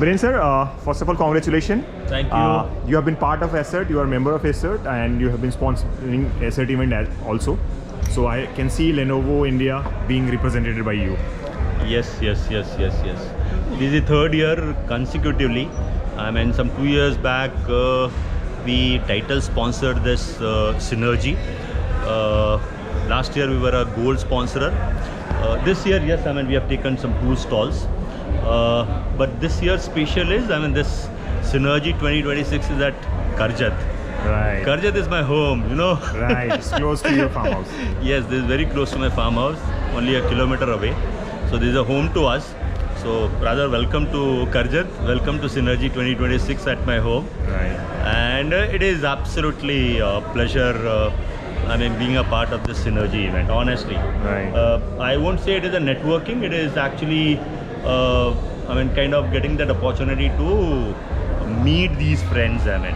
Biren sir, first of all, congratulations. Thank you. You have been part of ASIRT, you are a member of ASIRT, and you have been sponsoring ASIRT event also. So I can see Lenovo India being represented by you. Yes. This is the third year consecutively. I mean, some 2 years back, we title sponsored this Synergy. Last year we were a gold sponsor. This year, yes, I mean, we have taken some 2 stalls. But this year's special is, I mean, this Synergy 2026 is at Karjat. Right. Karjat is my home, you know. Right, it's close to your farmhouse. Yes, this is very close to my farmhouse, only a kilometer away. So this is a home to us. So rather, welcome to Karjat, welcome to Synergy 2026 at my home. Right. And it is absolutely a pleasure, I mean, being a part of this Synergy event, honestly. Right. I won't say it is a networking, it is actually, I mean, kind of getting that opportunity to meet these friends, I mean.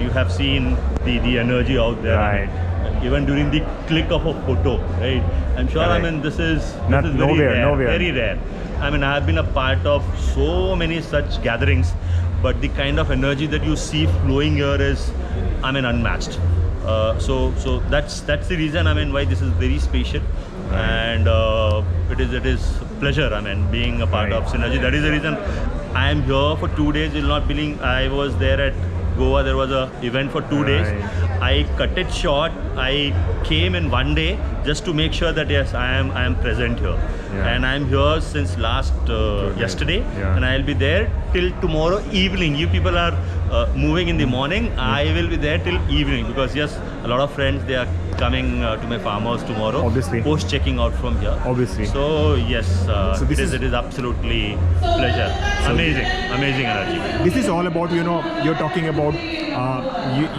You have seen the energy out there. Right. I mean, even during the click of a photo, right? I'm sure, Correct. I mean, this is nowhere. very rare. I mean, I have been a part of so many such gatherings, but the kind of energy that you see flowing here is, I mean, unmatched. So that's the reason, I mean, why this is very special. Right. And it is pleasure, I mean, being a part of Synergy. That is the reason I am here for 2 days. You'll not believe, I was there at Goa. There was a event for 2 days. I cut it short. I came in 1 day just to make sure that yes, I am present here. Yeah. And I am here since last yesterday, and I'll be there till tomorrow evening. You people are moving in the morning. I will be there till evening because yes, a lot of friends, they are coming to my farmhouse tomorrow. Obviously. Post checking out from here. Obviously. So yes, so it is absolutely pleasure. So amazing energy. This is all about, you know, you're talking about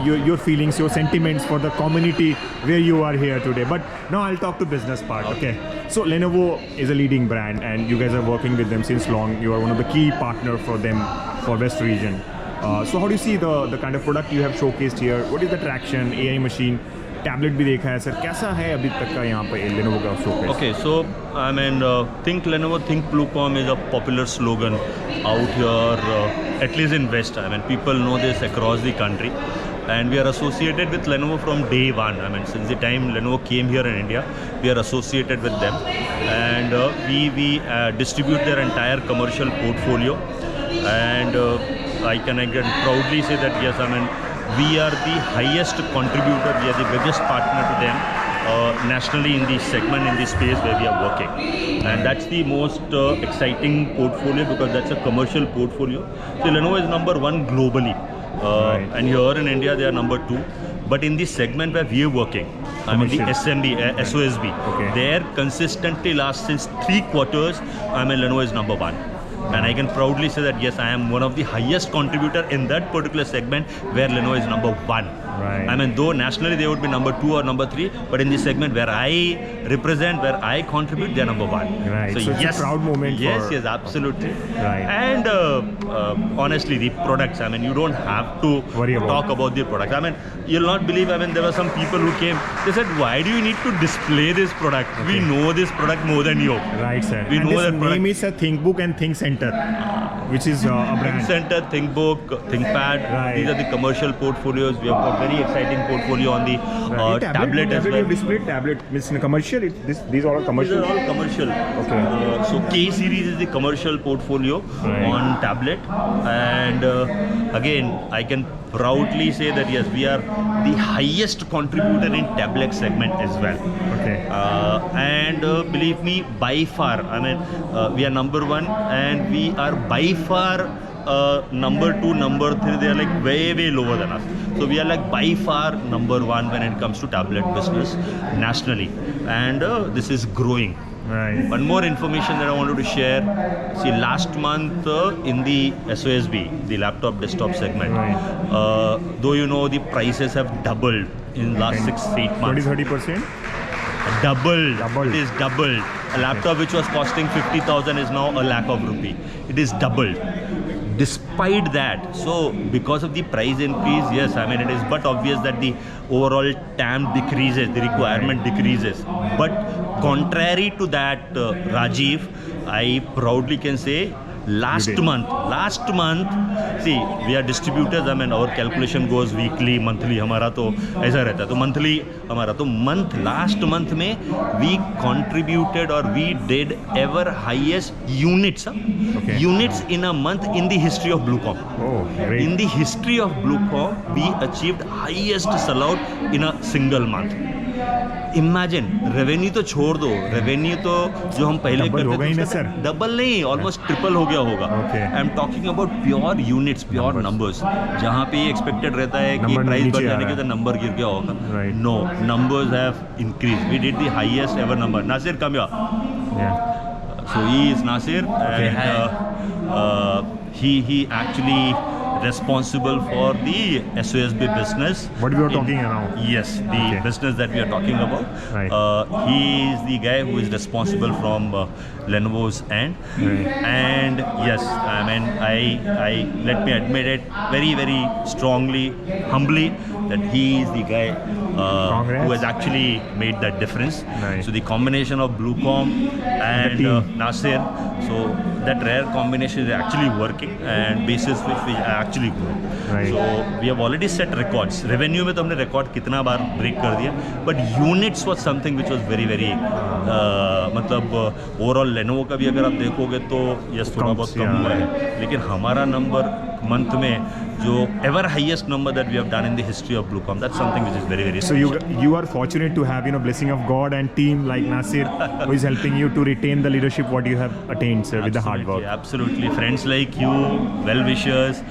your feelings, your sentiments for the community where you are here today. But now I'll talk to business part. Okay. So Lenovo is a leading brand and you guys are working with them since long. You are one of the key partner for them for West region. So how do you see the kind of product you have showcased here? What is the traction, AI machine, tablet भी देखा है sir, कैसा है अभी तक का यहाँ पे Lenovo का showcase? Okay, so I mean, think Lenovo, think Bluecom is a popular slogan out here, at least in West. I mean, people know this across the country, and we are associated with Lenovo from day one. I mean, since the time Lenovo came here in India, we are associated with them, and we distribute their entire commercial portfolio, and I can again proudly say that yes, I mean, we are the highest contributor, we are the biggest partner to them nationally in the segment, in the space where we are working. And that's the most exciting portfolio because that's a commercial portfolio. So Lenovo is number 1 globally. And here in India they are number 2. But in the segment where we are working, I mean the SMB, SOSB, there consistently last since 3 quarters, I mean Lenovo is number 1. And I can proudly say that yes, I am one of the highest contributor in that particular segment where Lenovo is number 1. Right. I mean, though nationally they would be number 2 or number 3, but in the segment where I represent, where I contribute, they are number 1. Right. So yes, it's a proud moment. Yes, absolutely. Right. And honestly, the products, I mean, you don't have to talk about the product. I mean, you'll not believe, I mean, there were some people who came, they said, why do you need to display this product? We know this product more than you. Right, sir. We know that name is a ThinkBook and ThinkCenter, which is a brand. ThinkCenter, ThinkBook, ThinkPad, right. These are the commercial portfolios. We have got very exciting portfolio on the tablet as well. You displayed tablet, means commercial. These are all commercial. These are all commercial. Okay. So K series is the commercial portfolio on tablet, and again I can proudly say that yes, we are the highest contributor in tablet segment as well. Okay. And believe me, by far, I mean, we are number 1, and we are by far number 2, number 3. They are like way lower than us. So we are like by far number 1 when it comes to tablet business nationally, and this is growing. Right. One more information that I wanted to share. See, last month in the SOSB, the laptop desktop segment, though you know the prices have doubled in last 6-8 months. 20-30%? Doubled. It is doubled. A laptop which was costing 50,000 is now a lakh of rupee. It is doubled. Despite that, so because of the price increase, yes, I mean it is but obvious that the overall TAM decreases, the requirement decreases. But contrary to that, Rajeev, I proudly can say last month, see, we are distributors. I mean, our calculation goes weekly, monthly. हमारा तो ऐसा रहता है, तो monthly हमारा तो last month में we contributed or we did ever highest units, units in a month in the history of Bluecom. Oh, great. In the history of Bluecom, we achieved highest sellout in a single month. Imagine, revenue तो छोड़ दो, revenue तो जो हम पहले करते थे double नहीं, ऑलमोस्ट ट्रिपल हो गया होगा. I am talking about pure units, pure numbers. जहाँ पे एक्सपेक्टेड रहता है कि प्राइस बढ़ जाने के तो नंबर गिर गया होगा. No, numbers have increase. We did the highest ever number. Nasir, come here. So he is Nasir, and he actually responsible for the SOSB business. What we are talking around? Yes, the business that we are talking about. Right. He is the guy who is responsible from Lenovo's end. Right. And yes, I mean, I let me admit it very, very strongly, humbly, that he is the guy who has actually made that difference. Right. So the combination of Bluecom and Nasir, so that rare combination is actually working, and basis which we actually grow. Right. So we have already set records. Revenue में तो हमने record कितना बार break कर दिया, but units was something which was very, very मतलब overall Lenovo का भी अगर आप देखोगे तो yes थोड़ा बहुत कम हुआ है, लेकिन हमारा number month में जो ever highest number that we have done in the history of Bluecom, that's something which is very, very special. So you are fortunate to have, blessing of God and team like Nasir who is helping you to retain the leadership what you have attained, sir, with the hard work. Absolutely, friends like you, well wishers.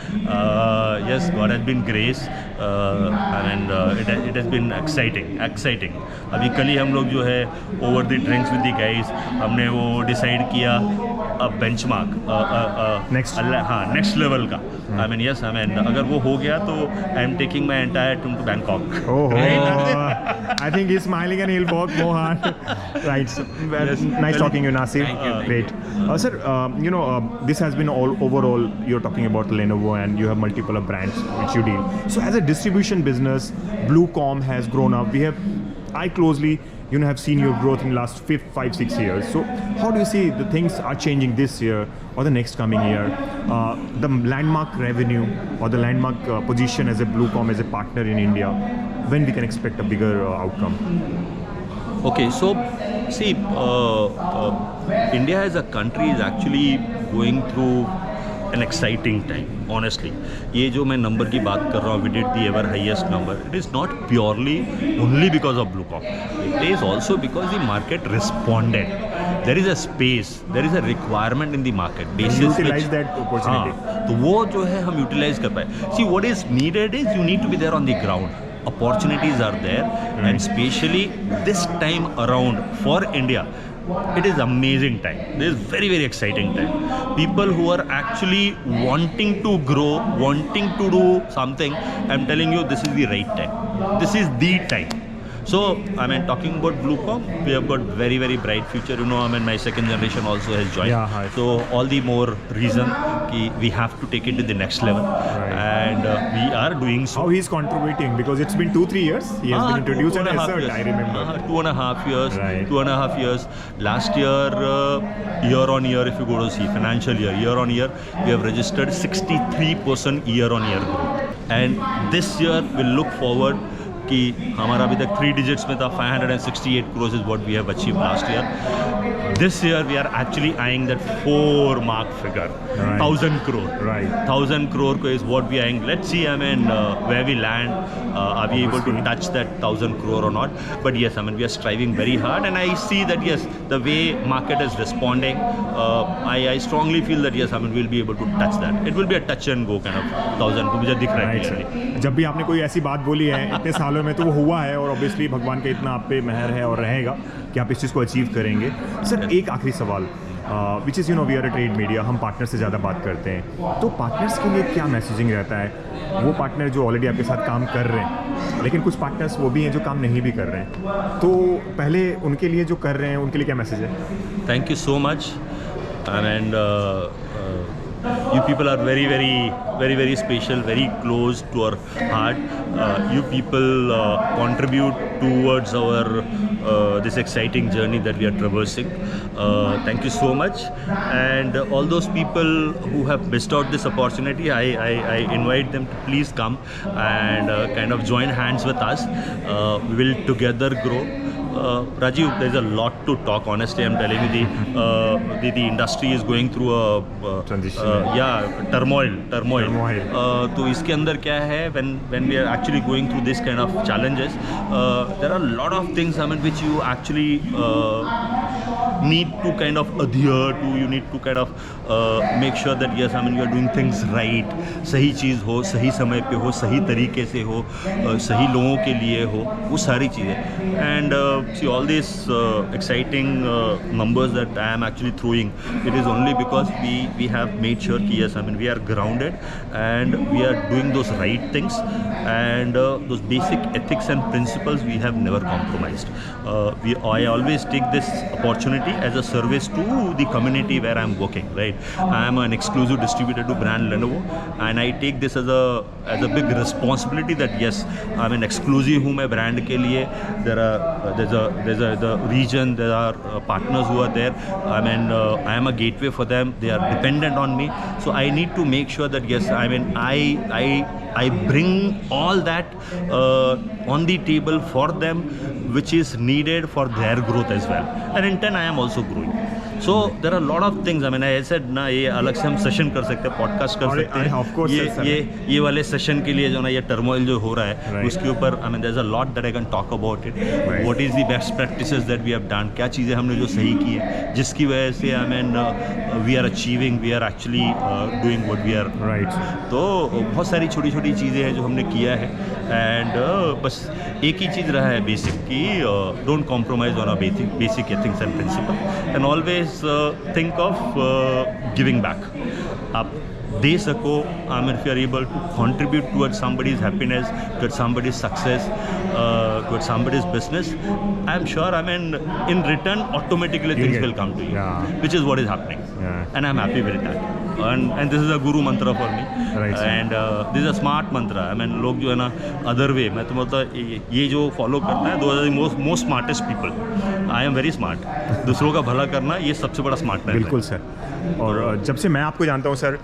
Yes, God has been grace, and it has been exciting. अभी कल ही हम लोग जो है over the drinks with the guys हमने वो decide किया benchmark next level का. I mean, yes, I mean, अगर वो हो गया तो I am taking my entire team to Bangkok. I think he's smiling and he'll work more hard. Right. So, Yes. Nice talking to you, Nasir. Thank you. Great. Sir, this has been all overall. You're talking about Lenovo and you have multiple brands which you deal. So as a distribution business, Bluecom has grown up. I closely have seen your growth in the last 5-6 years. So how do you see the things are changing this year or the next coming year? The landmark revenue or the landmark position as a Bluecom as a partner in India, when we can expect a bigger outcome? Okay, so see, India as a country is actually going through an exciting time, honestly. ये जो मैं number की बात कर रहा हूँ, we did the ever highest number. It is not purely only because of Bluecom. It is also because the market responded. There is a space, there is a requirement in the market. Utilize that opportunity. तो वो जो है हम utilize कर पाए. See, what is needed is you need to be there on the ground. Opportunities are there, and especially this time around for India, it is amazing time. This is very, very exciting time. People who are actually wanting to grow, wanting to do something, I'm telling you, this is the right time. This is the time. So, I mean, talking about Bluecom, we have got very, very bright future. I mean, my second generation also has joined. Yeah, hi. So, all the more reason we have to take it to the next level. Right. And we are doing so. How he's contributing? Because it's been 2-3 years. He has been introduced at ASIRT, I remember. 2.5 years. Right. 2.5 years. Last year, year on year, if you go to see financial year on year, we have registered 63% year on year growth. And this year, we'll look forward कि हमारा अभी तक 3 digits में था. 568 crores is what we have achieved last year. This year we are actually eyeing that 4 mark figure. Right. 1000 crore. Right. 1000 crore is what we are eyeing. Let's see, I mean, where we land. Are we able to touch that 1000 crore or not? But yes, I mean, we are striving very hard, and I see that yes, the way market is responding, I strongly feel that yes, I mean, we'll be able to touch that. It will be a touch and go kind of 1000. मुझे दिख रहा है clearly. जब भी आपने कोई ऐसी बात बोली है इतने सालों में तो वो हुआ है, और ऑब्वियसली भगवान का इतना आप पे मेहर है और रहेगा कि आप इस चीज़ को अचीव करेंगे. सर, एक आखिरी सवाल, which is we are a trade media, हम पार्टनर से ज़्यादा बात करते हैं, तो पार्टनर्स के लिए क्या मैसेजिंग रहता है? वो पार्टनर जो ऑलरेडी आपके साथ काम कर रहे हैं, लेकिन कुछ पार्टनर्स वो भी हैं जो काम नहीं भी कर रहे हैं, तो पहले उनके लिए जो कर रहे हैं उनके लिए क्या मैसेज है? Thank you so much. And You people are very, very, very, very special, very close to our heart. You people contribute towards our this exciting journey that we are traversing. Thank you so much. And all those people who have missed out this opportunity, I invite them to please come and kind of join hands with us. We will together grow. Rajeev, there's a lot to talk. Honestly, I'm telling you, the industry is going through a transition. turmoil. तो इसके अंदर क्या है, when we are actually going through this kind of challenges, there are a lot of things, I mean, which you actually need to kind of adhere to. You need to kind of make sure that yes, I mean, you are doing things right. सही चीज़ हो, सही समय पे हो, सही तरीके से हो, सही लोगों के लिए हो, वो सारी चीज़ें. And see, all these exciting numbers that I am actually throwing, it is only because we have made sure कि yes, I mean, we are grounded and we are doing those right things, and those basic ethics and principles we have never compromised. I always take this opportunity as a service to the community where I am working, right? I am an exclusive distributor to brand Lenovo, and I take this as a big responsibility that yes, I am an exclusive हूँ मैं brand के लिए. There's a region, there are partners who are there. I mean, I am a gateway for them. They are dependent on me, so I need to make sure that yes, I mean, I bring all that on the table for them, which is needed for their growth as well, and in turn I am also growing. So there are a lot of things. I mean, I said ना, ये अलग से हम session कर सकते हैं, podcast कर सकते हैं. Of course, ये वाले सेशन के लिए जो ना ये टर्मोइल जो हो रहा है, उसके ऊपर I mean, there's a lot that I can talk about it. What is the best practices that we have done? क्या चीज़ें हमने जो सही की है, जिसकी वजह से I mean we are achieving, we are actually doing what we are. Right. तो बहुत सारी छोटी छोटी चीज़ें हैं जो हमने किया है, and बस एक ही चीज़ रहा है बेसिक कि don't compromise on our basic ethics and principle, and always think of giving back. आप दे सको, I mean, if you are able to contribute towards somebody's happiness, towards somebody's success, towards somebody's business, I am sure, I mean, in return, automatically things will come to you, which is what is happening. And I'm happy with that. And this is a guru mantra for me. Right, and this is a smart mantra. I mean, लोग जो है ना, other way, मैं तो मतलब ये जो follow करना है, those are the most smartest people. I am very smart. दूसरों का भला करना, ये सबसे बड़ा स्मार्ट है. बिल्कुल सर. और जब से मैं आपको जानता हूँ सर,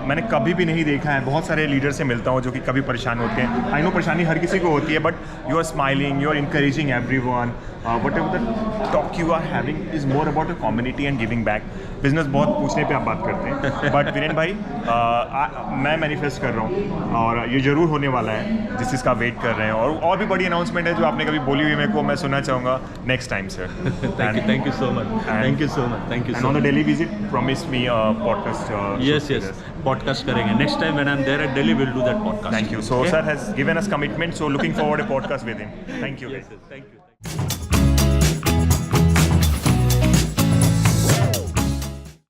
मैंने कभी भी नहीं देखा है, बहुत सारे लीडर से मिलता हूँ जो कि कभी परेशान होते हैं. आई नो परेशानी हर किसी को होती है, but you are smiling, you are encouraging everyone. whatever the talk you are having is more about a community and giving back. Business बहुत पूछने पे आप बात करते हैं, बट वीरेन भाई मैं मैनिफेस्ट कर रहा हूँ और ये ज़रूर होने वाला है जिस चीज़ का वेट कर रहे हैं. और भी बड़ी अनाउंसमेंट है जो आपने कभी बोली हुई मेरे को, मैं सुनना चाहूँगा next time sir. Thank you so much. Thank you so much. And on the Delhi visit, promise me a podcast. Yes. Podcast करेंगे. Next time when I'm there at Delhi, we'll do that podcast. Thank you. So sir has given us commitment. So looking forward to a podcast with him. Thank you. Yes, thank you.